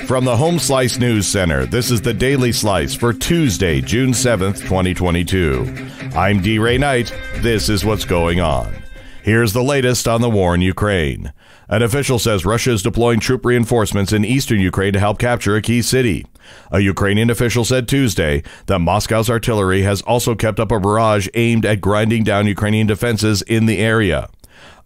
From the Home Slice News Center, this is the Daily Slice for Tuesday, June 7th, 2022. I'm D. Ray Knight. This is what's going on. Here's the latest on the war in Ukraine. An official says Russia is deploying troop reinforcements in eastern Ukraine to help capture a key city. A Ukrainian official said Tuesday that Moscow's artillery has also kept up a barrage aimed at grinding down Ukrainian defenses in the area.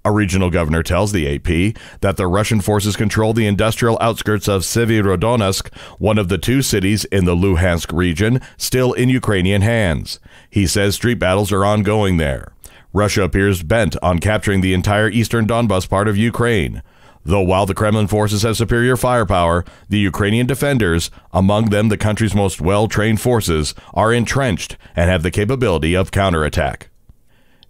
A regional governor tells the AP that the Russian forces control the industrial outskirts of Severodonetsk, one of the two cities in the Luhansk region still in Ukrainian hands. He says street battles are ongoing there. Russia appears bent on capturing the entire eastern Donbas part of Ukraine. Though while the Kremlin forces have superior firepower, the Ukrainian defenders, among them the country's most well-trained forces, are entrenched and have the capability of counterattack.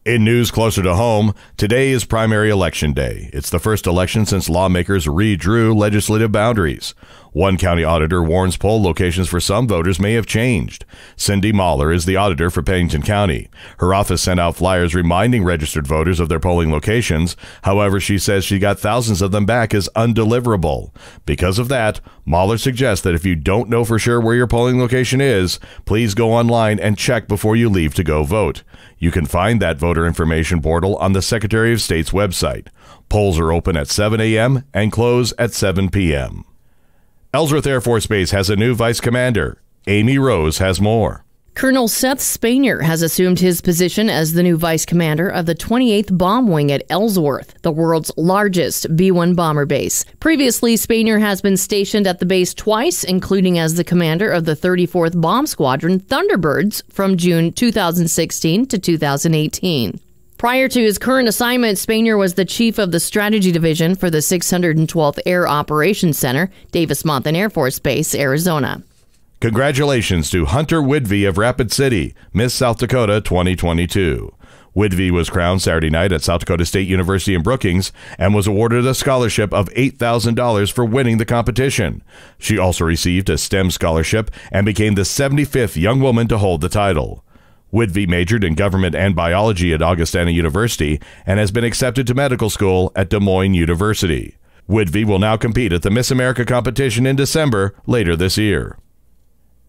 In news closer to home, today is primary election day. It's the first election since lawmakers redrew legislative boundaries. One county auditor warns poll locations for some voters may have changed. Cindy Mahler is the auditor for Pennington County. Her office sent out flyers reminding registered voters of their polling locations. However, she says she got thousands of them back as undeliverable. Because of that, Mahler suggests that if you don't know for sure where your polling location is, please go online and check before you leave to go vote. You can find that voter information portal on the Secretary of State's website. Polls are open at 7 a.m. and close at 7 p.m. Ellsworth Air Force Base has a new vice commander. Amy Rose has more. Colonel Seth Spanier has assumed his position as the new vice commander of the 28th Bomb Wing at Ellsworth, the world's largest B-1 bomber base. Previously, Spanier has been stationed at the base twice, including as the commander of the 34th Bomb Squadron Thunderbirds from June 2016 to 2018. Prior to his current assignment, Spanier was the chief of the strategy division for the 612th Air Operations Center, Davis-Monthan Air Force Base, Arizona. Congratulations to Hunter Widvey of Rapid City, Miss South Dakota 2022. Widvey was crowned Saturday night at South Dakota State University in Brookings and was awarded a scholarship of $8,000 for winning the competition. She also received a STEM scholarship and became the 75th young woman to hold the title. Widvey majored in government and biology at Augustana University and has been accepted to medical school at Des Moines University. Widvey will now compete at the Miss America competition in December later this year.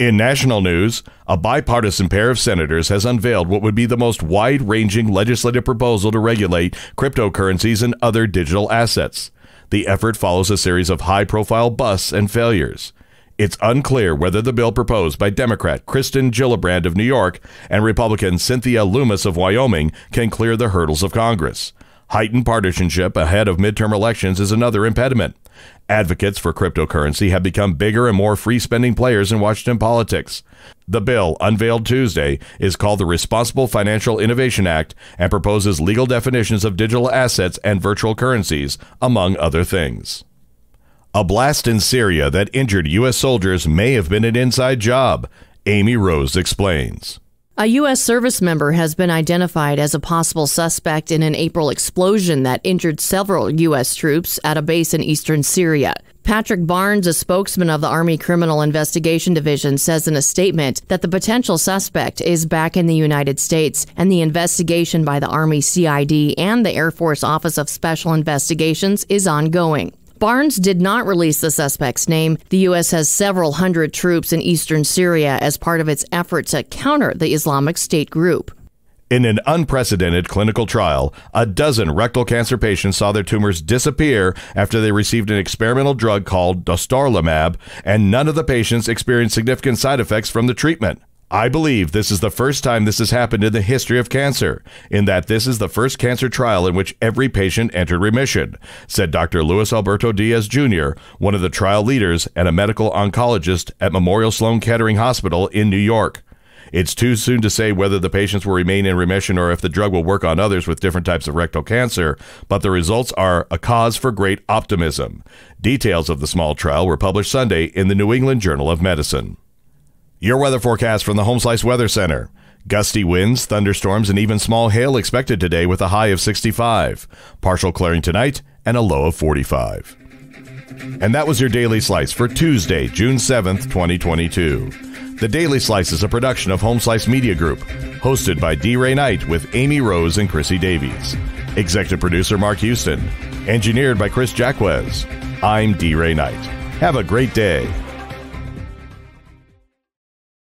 In national news, a bipartisan pair of senators has unveiled what would be the most wide-ranging legislative proposal to regulate cryptocurrencies and other digital assets. The effort follows a series of high-profile busts and failures. It's unclear whether the bill proposed by Democrat Kristen Gillibrand of New York and Republican Cynthia Loomis of Wyoming can clear the hurdles of Congress. Heightened partisanship ahead of midterm elections is another impediment. Advocates for cryptocurrency have become bigger and more free-spending players in Washington politics. The bill, unveiled Tuesday, is called the Responsible Financial Innovation Act and proposes legal definitions of digital assets and virtual currencies, among other things. A blast in Syria that injured U.S. soldiers may have been an inside job. Amy Rose explains. A U.S. service member has been identified as a possible suspect in an April explosion that injured several U.S. troops at a base in eastern Syria. Patrick Barnes, a spokesman of the Army Criminal Investigation Division, says in a statement that the potential suspect is back in the United States and the investigation by the Army CID and the Air Force Office of Special Investigations is ongoing. Barnes did not release the suspect's name. The U.S. has several hundred troops in eastern Syria as part of its effort to counter the Islamic State group. In an unprecedented clinical trial, a dozen rectal cancer patients saw their tumors disappear after they received an experimental drug called dostarlimab, and none of the patients experienced significant side effects from the treatment. I believe this is the first time this has happened in the history of cancer, in that this is the first cancer trial in which every patient entered remission, said Dr. Luis Alberto Diaz Jr., one of the trial leaders and a medical oncologist at Memorial Sloan Kettering Hospital in New York. It's too soon to say whether the patients will remain in remission or if the drug will work on others with different types of rectal cancer, but the results are a cause for great optimism. Details of the small trial were published Sunday in the New England Journal of Medicine. Your weather forecast from the Home Slice Weather Center. Gusty winds, thunderstorms, and even small hail expected today with a high of 65. Partial clearing tonight and a low of 45. And that was your Daily Slice for Tuesday, June 7th, 2022. The Daily Slice is a production of Home Slice Media Group, hosted by D. Ray Knight with Amy Rose and Chrissy Davies. Executive producer Mark Houston. Engineered by Chris Jacquez. I'm D. Ray Knight. Have a great day.